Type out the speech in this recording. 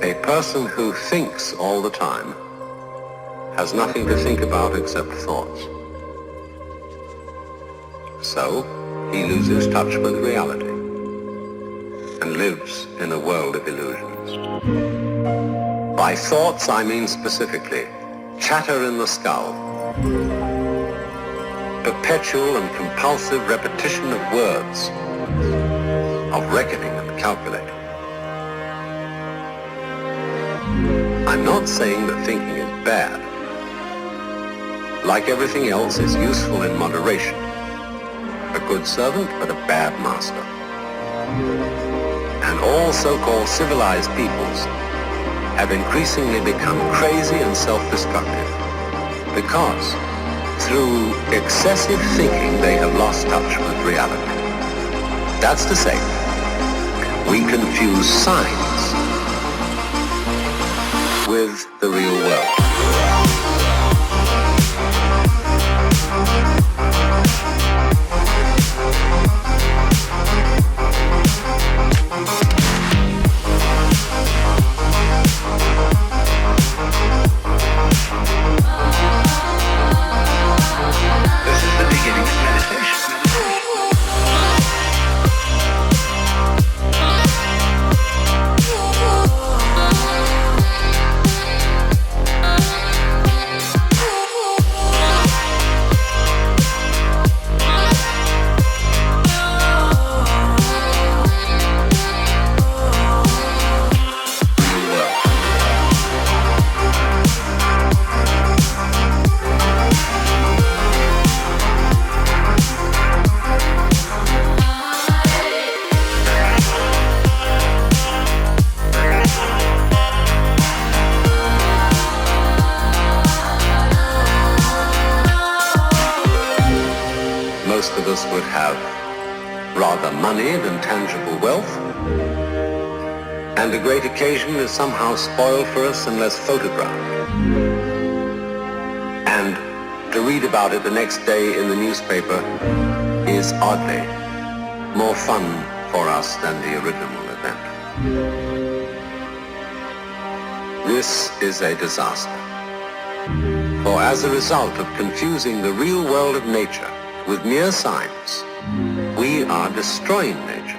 A person who thinks all the time has nothing to think about except thoughts. So, he loses touch with reality and lives in a world of illusions. By thoughts, I mean specifically chatter in the skull, perpetual and compulsive repetition of words, of reckoning and calculating. I'm not saying that thinking is bad. Like everything else, it's useful in moderation. A good servant, but a bad master. And all so-called civilized peoples have increasingly become crazy and self-destructive because through excessive thinking they have lost touch with reality. That's to say, we confuse signs with the real world. This is the beginning of meditation. Most of us would have rather money than tangible wealth, and a great occasion is somehow spoiled for us unless photographed. And to read about it the next day in the newspaper is oddly more fun for us than the original event. This is a disaster, for as a result of confusing the real world of nature with mere signs, we are destroying nature.